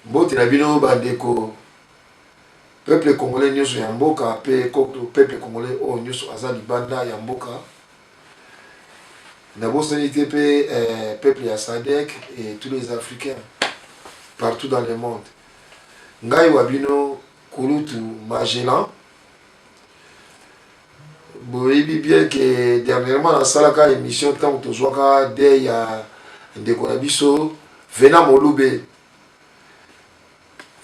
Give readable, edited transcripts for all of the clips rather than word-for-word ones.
Mbote na bino bandeko peuple congolais nyonso ya mboka pe peuple congolais o nyonso aza libanda ya mboka na bosani te pe peuple ya SADC et tous les Africains partout dans le monde. Ngai wa bino Kulutu Magellan. Boyebi bien que dernièrement na salaka émission tant que tozwaka de ya ndeko na biso Venant Molube.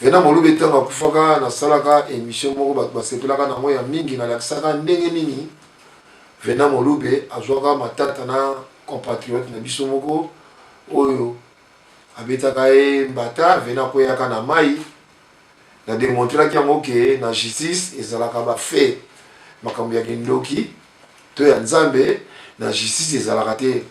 Venant Molube tanga kufaka na salaka émission moko bato basepelaka na moya mingi na laksaka ndenge nini Venant Molube azwaka matata na compatriote na biso moko oyo abetaka e mbata Venant koyaka na mai na démontraki yango ke na justice ezalaka ba fait makambo ya kindoki to ya nzambe na justice ezalaka te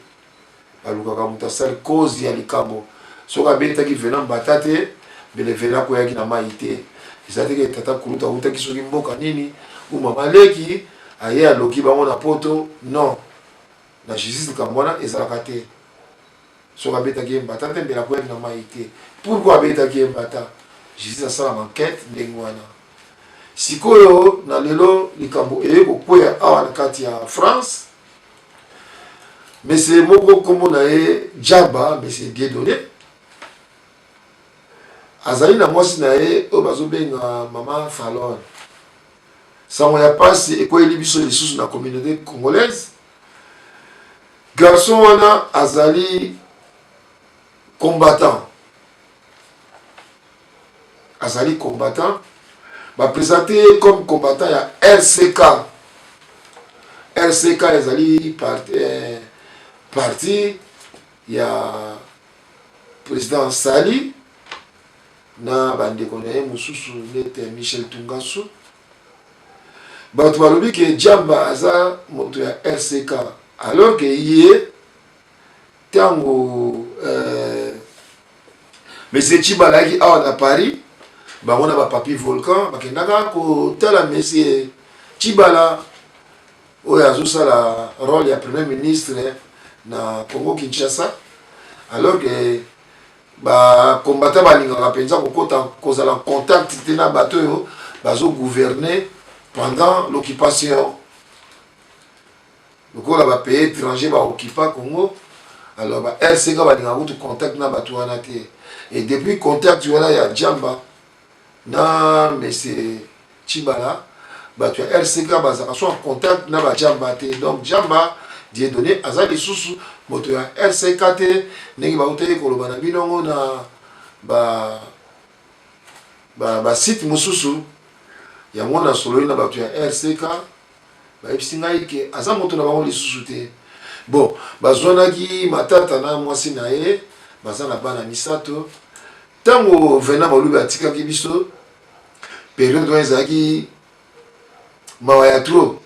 balukaka moto asali cause ya likambo soki abetaki Venant mbata te bele Venant koyaki na mai te eza teke tata Kulutu awutaki soki mboka nini ou mama leki aye aloki bango na poto non na justice likambo wana ezalaka te soki abetaki ye mbata te mbele akoyaki na mai te pourquoi abetaki ye mbata justice asala enquête ndenge wana sikoyo na lelo likambo eye kokwea awa na kati ya France monsieur moko kombo na ye Jamba monsieur Dieudonné azali na mwasi na ye oyo bazobenga mama Falon sango ya pasi ekweyeli biso lisusu na communauté congolaise garçon wana azali combattant présenté comme combattant ya RCK. RCK ezali parti ya président Sali na bandeko na ye mosusu nete Michel Tungasu. Bato balobi ke Jamba aza moto ya RCK alors que ye tango monsieur Chibala ki awa na Paris bango na ba papier volcan bakendaka kotala monsieur Chibala oyo azosala rôle ya premier ministre na Congo Kinshasa alors que bakombata balingaka mpenza kokota kozala en contact te na bato oyo bazogouverner pendant l'occupation lokola bapays étranger baoccupa Congo alors ba RCK balingaka kutu contact na bato wana te et depuis contact wana ya Jamba na monsieur Chibala bato ya RCK bazaka so en contact na ba Jamba te donc Jamba Dieudonné aza lisusu moto ya RCK te ndenge bautaki koloba na binongo na ba site mosusu yango na sololi na bato ya RCK bayebisi ngai ke aza moto na bango lisusu te bon bazwanaki matata na mwasi na ye baza na bana misato ntango Venant Molube atikaki biso période wana ezalaki mawa ya trop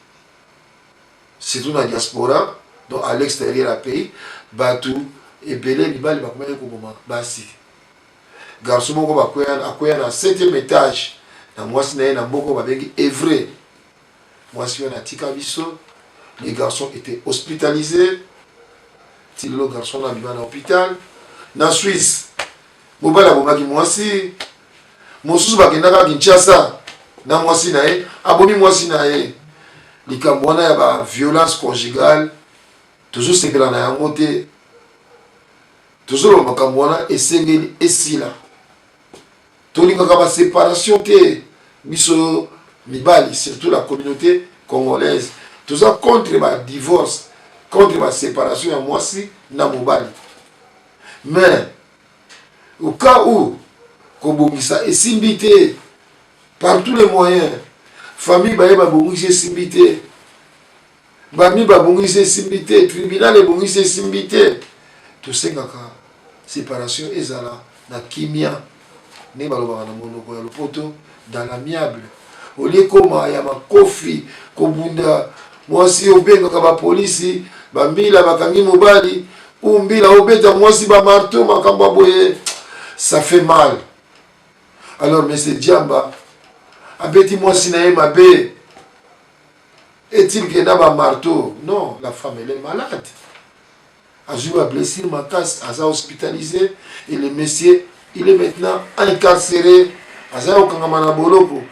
surtout na diaspora donc à l'extérieur ya pays bato ebele mibali bakomaki koboma basi garçon moko akwea na 7e étage na mwasi na ye na mboko babengi Evre mwasi wana atika biso les garçons étaient hospitalisés tilelo garçon na bima na hôpital na Suisse mobali abomaki mwasi mosusu bakendaka Kinshasa na mwasi na ye abomi mwasi na ye likambo wana ya ba violence conjugale tozosepela na yango te tozoloba makambo wana esengeli esila tolingaka baséparation te biso mibali surtout la communauté congolaise toza contre ba divorce contre ba séparation ya mwasi na mobali mais au cas où kobongisa esimbi te par tous les moyens famille baye babongisi esimbi te bami babongisi esimbi te tribunal ebongisi esimbi te tosengaka séparation ezala na kimia ndenge balobaka na monoko ya lopoto dans l'amiable olie koma ya makofi kobunda mwasi obengaka bapolisi bambila bakangi mobali umbila obeta mwasi bamarto makambo ya boye ça fait mal. Alors monsieur Jamba abeti mwasi na ye mabe est-il que na ba marteau? Non, la femme elle est malade. Azui ba blessure makasi aza hospitalisé et le monsieur il est maintenant incarcéré azali kokangama na boloko.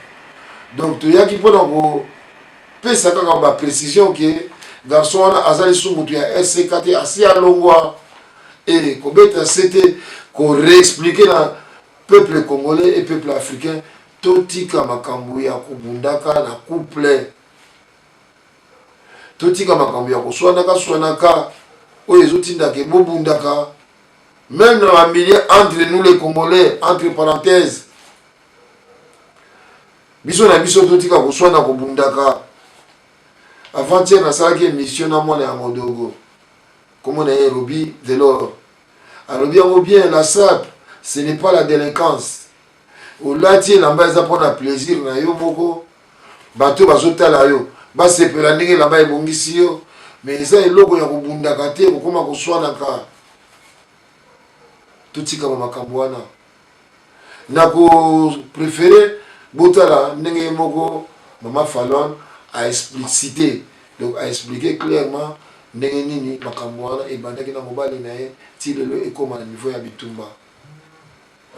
Donc toyaki mpona kopesa kaka baprécision ke garçon wana azali su moto ya RCK te asi alongwa e kobeta se te koreexplike na peuple congolais et peuple africain totika makambo ya kobundaka na couple, totika makambo ya koswanaka oyo ezotindaka ebobundaka même dans la milieu entre nous les Congolais, entre parenthèses. Biso na biso totika koswana kobundaka. Avant-hier nasalaki émission na mwana ya modogo. Comme on a Robi de l'or. Robi yango bien la SAP, ce n'est pas la délinquance. Au lati na mbaza pona plaisir na yo moko. Bato bazotala yo. Ba sepela ndenge la ba ebongisi yo. Mais ça eloko ya kobundaka te kokoma koswana ka. Totika makambo wana. Nako préféré botala ndenge moko Maman Fallon a explicité, donc a expliqué clairement ndenge nini makambo wana ebandaki na mobali na ye ti lelo ekoma na niveau ya bitumba.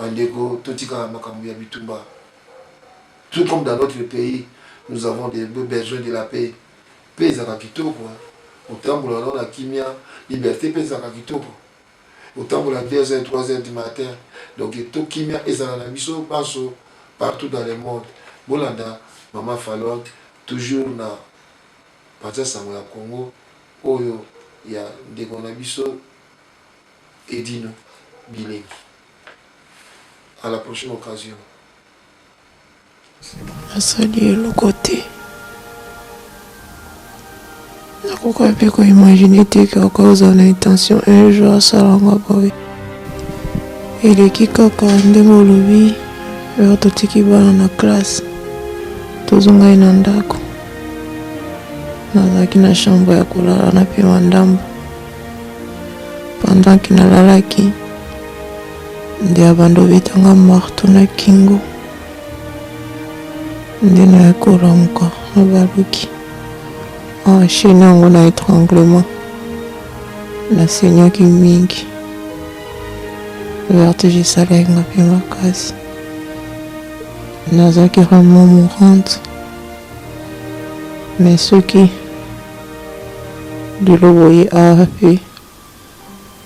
Andeko totika makambo ya bitumba. Tout comme dans notre pays, nous avons des besoins de la paix. Paix ezaka kitoko. Otambola na kimia, liberté paix ezaka kitoko. Otambola 2h, 3h du matin. Donc tout kimia ezala na biso paso partout dans le monde. Bolanda Maman Fallon toujours na parti sango ya Congo oyo ya ndeko na biso Edino Bilengi. À la prochaine occasion. Asali le côté. Nakoka pe ko imaginer te que cause on a intention un jour salanga boy. Eleki kaka ndemo lobi yo totiki bana na classe. Tozongai na ndako. Nazaki na chambre ya kulala na pe mandambo. Pendant que nalalaki nde abando bitanga marto na kingo. Nde na ekolamuka na baluki. Enchaîné yango na étranglement. Nasenyaki mingi. Vertige esalaki nga mpe makasi. Nazaki vraiment mourante. Mais soki lelo boye awa mpe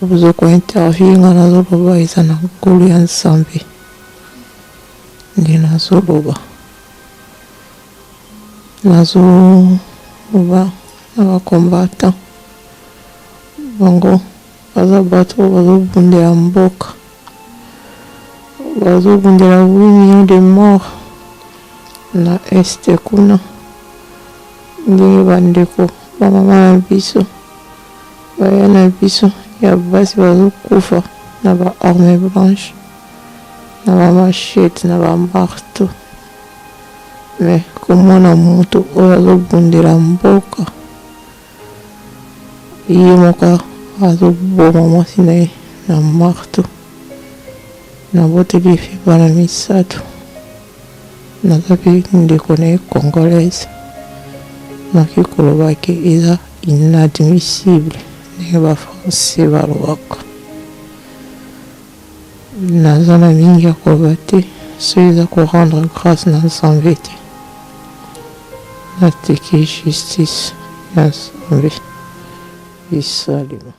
ozoko interview nga nazoloba eza na nkolo ya Nzambe nde nazoloba. Nazoloba na bacombattant bango baza bato bazobundela mboka, bazobundela 8 millions de morts na este kuna. Ndenge bandeko bamama na biso baya na biso ya basi bazokufa na ba arme blanche na ba machete na ba marteau. Mais komona moto oyo azobundela mboka ye moko azoboma mwasi na ye na marteau. Naboteli efi bana misato. Naza mpe ndeko na ye congolaise. Naki koloba ke eza inadmissible ndenge bafrançais balobaka. Naza na mingi ya koloba te so eza korendre grâce na Nzambe te. Natiki justice ya Nzambe esalema.